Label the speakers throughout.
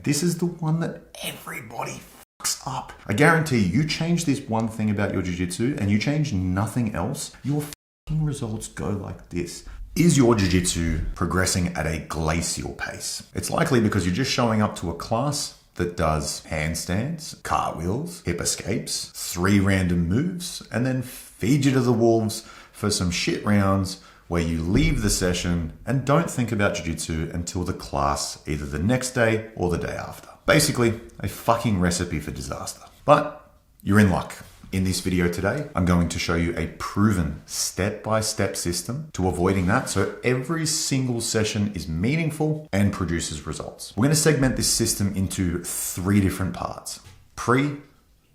Speaker 1: And this is the one that everybody fucks up. I guarantee you change this one thing about your jiu-jitsu and you change nothing else, your fucking results go like this. Is your jiu-jitsu progressing at a glacial pace? It's likely because you're just showing up to a class that does handstands, cartwheels, hip escapes, 3 random moves, and then feed you to the wolves for some shit rounds where you leave the session and don't think about jiu-jitsu until the class either the next day or the day after. Basically, a fucking recipe for disaster. But you're in luck. In this video today, I'm going to show you a proven step-by-step system to avoiding that so every single session is meaningful and produces results. We're going to segment this system into 3 different parts: pre,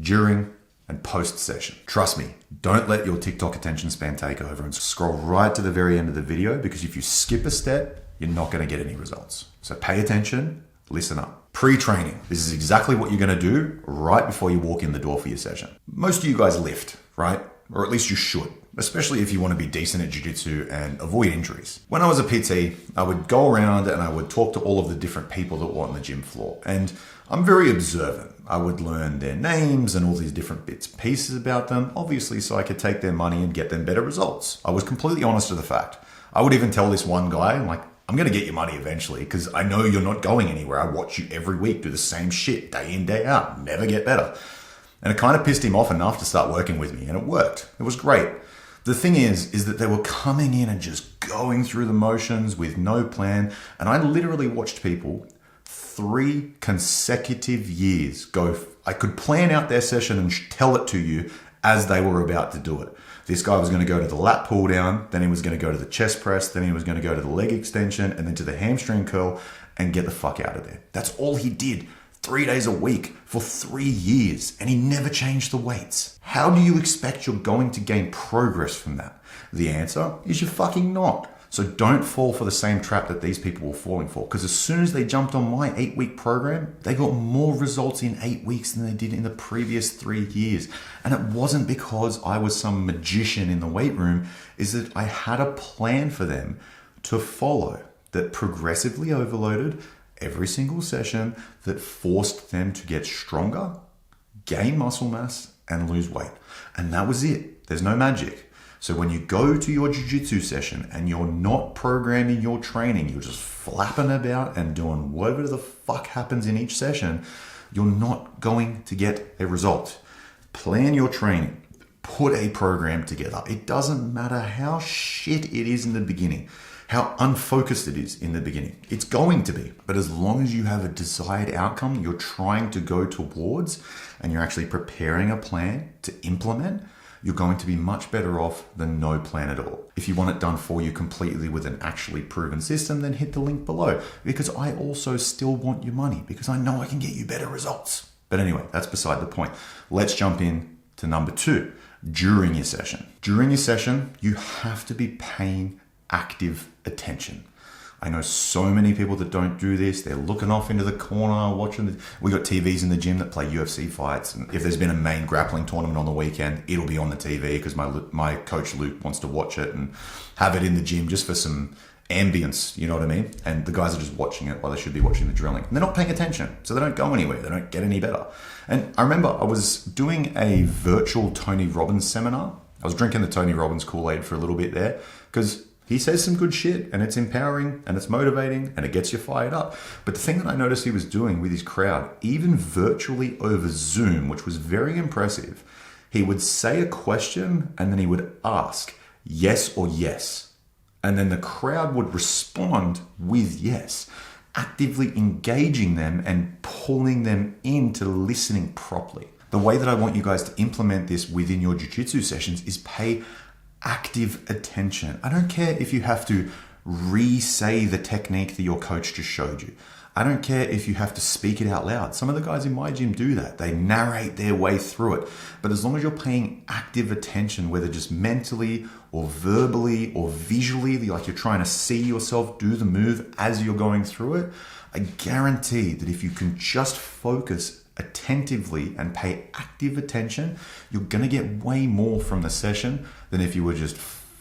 Speaker 1: during, and post-session. Trust me, don't let your TikTok attention span take over and scroll right to the very end of the video, because if you skip a step, you're not going to get any results. So pay attention, listen up. Pre-training. This is exactly what you're going to do right before you walk in the door for your session. Most of you guys lift, right? Or at least you should, especially if you want to be decent at jiu-jitsu and avoid injuries. When I was a PT, I would go around and I would talk to all of the different people that were on the gym floor. And I'm very observant. I would learn their names and all these different bits and pieces about them, obviously so I could take their money and get them better results. I was completely honest to the fact. I would even tell this one guy, I'm like, I'm going to get your money eventually because I know you're not going anywhere. I watch you every week do the same shit day in, day out, never get better. And it kind of pissed him off enough to start working with me, and it worked. It was great. The thing is that they were coming in and just going through the motions with no plan. And I literally watched people 3 consecutive years go. I could plan out their session and tell it to you as they were about to do it. This guy was going to go to the lat pull down, then he was going to go to the chest press, then he was going to go to the leg extension, and then to the hamstring curl and get the fuck out of there. That's all he did 3 days a week for 3 years, and he never changed the weights. How do you expect you're going to gain progress from that? The answer is you're fucking not. So don't fall for the same trap that these people were falling for, because as soon as they jumped on my 8-week program, they got more results in 8 weeks than they did in the previous 3 years. And it wasn't because I was some magician in the weight room, is that I had a plan for them to follow that progressively overloaded every single session, that forced them to get stronger, gain muscle mass, and lose weight. And that was it. There's no magic. So when you go to your jiu-jitsu session and you're not programming your training, you're just flapping about and doing whatever the fuck happens in each session, you're not going to get a result. Plan your training. Put a program together. It doesn't matter how shit it is in the beginning, how unfocused it is in the beginning. It's going to be. But as long as you have a desired outcome you're trying to go towards and you're actually preparing a plan to implement, you're going to be much better off than no plan at all. If you want it done for you completely with an actually proven system, then hit the link below, because I also still want your money, because I know I can get you better results. But anyway, that's beside the point. Let's jump in to number 2, during your session. During your session, you have to be paying active attention. I know so many people that don't do this. They're looking off into the corner, watching. We got TVs in the gym that play UFC fights. And if there's been a main grappling tournament on the weekend, it'll be on the TV because my coach Luke wants to watch it and have it in the gym just for some ambience, you know what I mean? And the guys are just watching it while they should be watching the drilling. And they're not paying attention, so they don't go anywhere. They don't get any better. And I remember I was doing a virtual Tony Robbins seminar. I was drinking the Tony Robbins Kool-Aid for a little bit there because he says some good shit, and it's empowering, and it's motivating, and it gets you fired up. But the thing that I noticed he was doing with his crowd, even virtually over Zoom, which was very impressive, he would say a question, and then he would ask yes or yes. And then the crowd would respond with yes, actively engaging them and pulling them into listening properly. The way that I want you guys to implement this within your jiu-jitsu sessions is pay active attention. I don't care if you have to re-say the technique that your coach just showed you. I don't care if you have to speak it out loud. Some of the guys in my gym do that. They narrate their way through it. But as long as you're paying active attention, whether just mentally or verbally or visually, like you're trying to see yourself do the move as you're going through it, I guarantee that if you can just focus attentively and pay active attention, you're going to get way more from the session than if you were just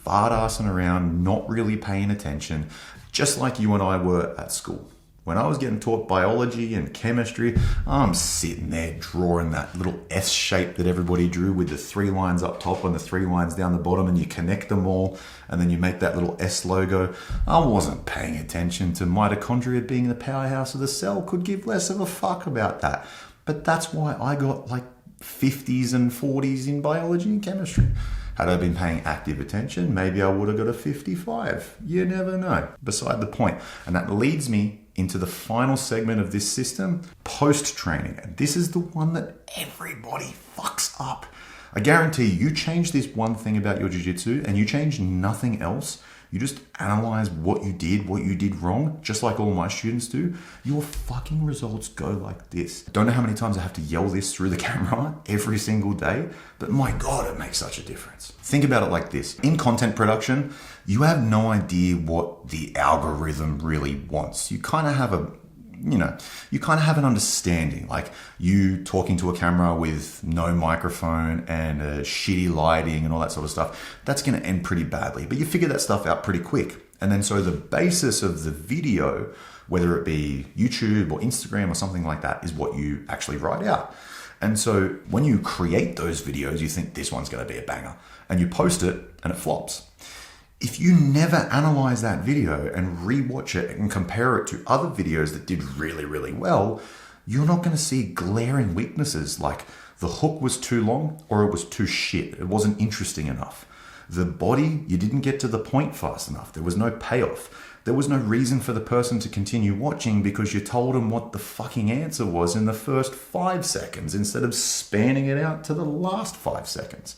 Speaker 1: fart-assing around, not really paying attention, just like you and I were at school. When I was getting taught biology and chemistry, I'm sitting there drawing that little S shape that everybody drew with the 3 lines up top and the 3 lines down the bottom, and you connect them all and then you make that little S logo. I wasn't paying attention to mitochondria being the powerhouse of the cell. Could give less of a fuck about that. But that's why I got like 50s and 40s in biology and chemistry. Had I been paying active attention, maybe I would have got a 55. You never know. Beside the point. And that leads me into the final segment of this system, post-training. And this is the one that everybody fucks up. I guarantee you change this one thing about your jiu-jitsu and you change nothing else. You just analyze what you did wrong, just like all my students do. Your fucking results go like this. Don't know how many times I have to yell this through the camera every single day, but my God, it makes such a difference. Think about it like this. In content production, you have no idea what the algorithm really wants. You kind of have an understanding, like you talking to a camera with no microphone and shitty lighting and all that sort of stuff. That's going to end pretty badly, but you figure that stuff out pretty quick. And then so the basis of the video, whether it be YouTube or Instagram or something like that, is what you actually write out. And so when you create those videos, you think this one's going to be a banger and you post it and it flops. If you never analyze that video and rewatch it and compare it to other videos that did really, really well, you're not going to see glaring weaknesses like the hook was too long or it was too shit. It wasn't interesting enough. The body, you didn't get to the point fast enough. There was no payoff. There was no reason for the person to continue watching because you told them what the fucking answer was in the first 5 seconds instead of spanning it out to the last 5 seconds.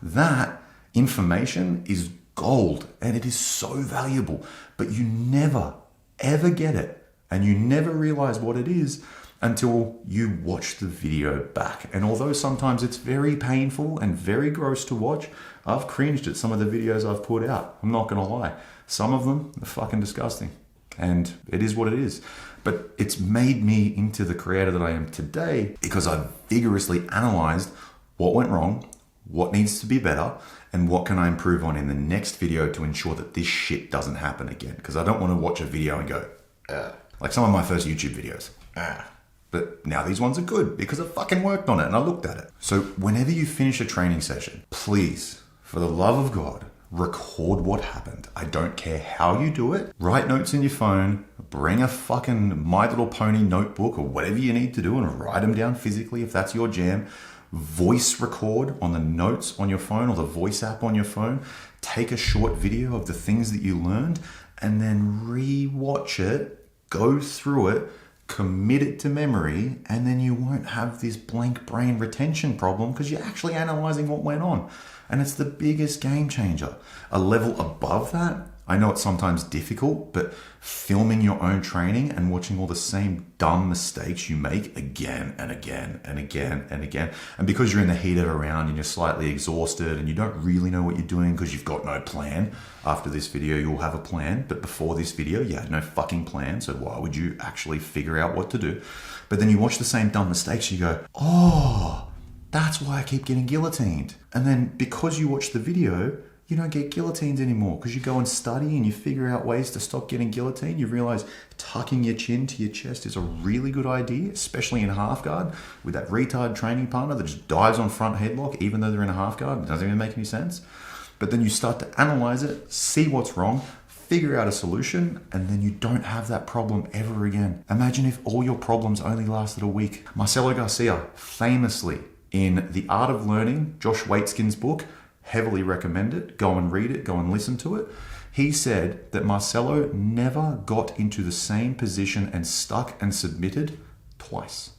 Speaker 1: That information is gold and it is so valuable, but you never ever get it and you never realize what it is until you watch the video back. And although sometimes it's very painful and very gross to watch, I've cringed at some of the videos I've put out. I'm not gonna lie. Some of them are fucking disgusting and it is what it is. But it's made me into the creator that I am today because I've vigorously analyzed what went wrong, what needs to be better, and what can I improve on in the next video to ensure that this shit doesn't happen again. Because I don't want to watch a video and go, like some of my first YouTube videos. But now these ones are good because I fucking worked on it and I looked at it. So whenever you finish a training session, please, for the love of God, record what happened. I don't care how you do it. Write notes in your phone, bring a fucking My Little Pony notebook or whatever you need to do and write them down physically if that's your jam. Voice record on the notes on your phone or the voice app on your phone. Take a short video of the things that you learned and then re-watch it, go through it, commit it to memory, and then you won't have this blank brain retention problem because you're actually analyzing what went on. And it's the biggest game changer. A level above that, I know it's sometimes difficult, but filming your own training and watching all the same dumb mistakes you make again and again and again and again. And because you're in the heat of a round and you're slightly exhausted and you don't really know what you're doing because you've got no plan. After this video, you'll have a plan. But before this video, you had no fucking plan. So why would you actually figure out what to do? But then you watch the same dumb mistakes and you go, oh, that's why I keep getting guillotined. And then because you watch the video, you don't get guillotines anymore because you go and study and you figure out ways to stop getting guillotined. You realize tucking your chin to your chest is a really good idea, especially in half guard with that retard training partner that just dives on front headlock even though they're in a half guard. It doesn't even make any sense. But then you start to analyze it, see what's wrong, figure out a solution, and then you don't have that problem ever again. Imagine if all your problems only lasted a week. Marcelo Garcia, famously in The Art of Learning, Josh Waitzkin's book, heavily recommend it. Go and read it. Go and listen to it. He said that Marcelo never got into the same position and stuck and submitted twice.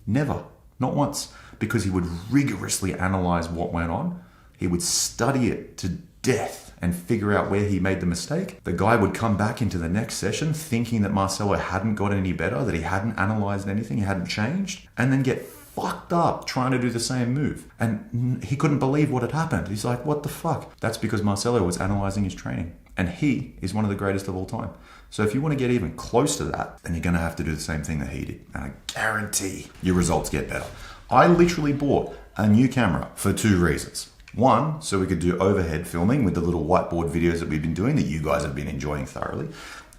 Speaker 1: Never. Not once. Because he would rigorously analyze what went on. He would study it to death and figure out where he made the mistake. The guy would come back into the next session thinking that Marcelo hadn't gotten any better, that he hadn't analyzed anything, he hadn't changed, and then get fucked up trying to do the same move. And he couldn't believe what had happened. He's like, what the fuck? That's because Marcelo was analyzing his training. And he is one of the greatest of all time. So if you want to get even close to that, then you're going to have to do the same thing that he did. And I guarantee your results get better. I literally bought a new camera for 2 reasons. One, so we could do overhead filming with the little whiteboard videos that we've been doing that you guys have been enjoying thoroughly.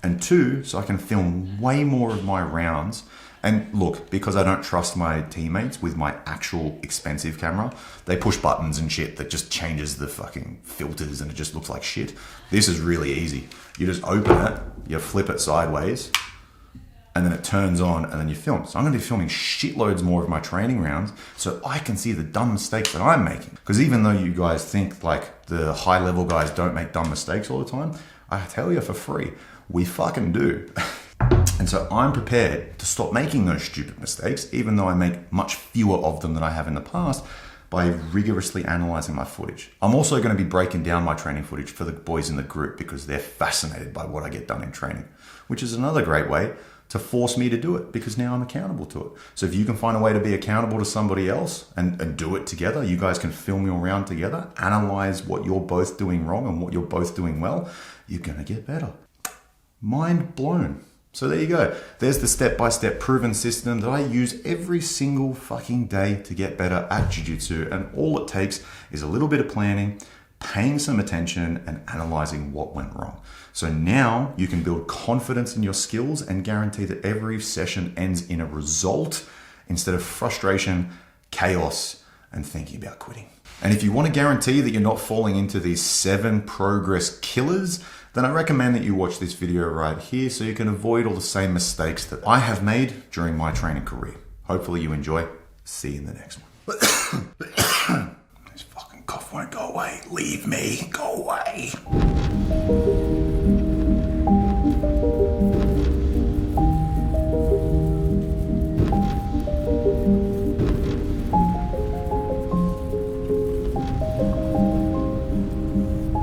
Speaker 1: And 2, so I can film way more of my rounds. And look, because I don't trust my teammates with my actual expensive camera, they push buttons and shit that just changes the fucking filters and it just looks like shit. This is really easy. You just open it, you flip it sideways, and then it turns on and then you film. So I'm gonna be filming shitloads more of my training rounds so I can see the dumb mistakes that I'm making. Because even though you guys think like the high level guys don't make dumb mistakes all the time, I tell you for free, we fucking do. And so I'm prepared to stop making those stupid mistakes, even though I make much fewer of them than I have in the past, by rigorously analyzing my footage. I'm also going to be breaking down my training footage for the boys in the group because they're fascinated by what I get done in training, which is another great way to force me to do it because now I'm accountable to it. So if you can find a way to be accountable to somebody else and do it together, you guys can film your round together, analyze what you're both doing wrong and what you're both doing well, you're going to get better. Mind blown. So there you go. There's the step-by-step proven system that I use every single fucking day to get better at jiu-jitsu. And all it takes is a little bit of planning, paying some attention, and analyzing what went wrong. So now you can build confidence in your skills and guarantee that every session ends in a result instead of frustration, chaos, and thinking about quitting. And if you want to guarantee that you're not falling into these 7 progress killers, then I recommend that you watch this video right here so you can avoid all the same mistakes that I have made during my training career. Hopefully you enjoy. See you in the next one. This fucking cough won't go away. Leave me. Go away.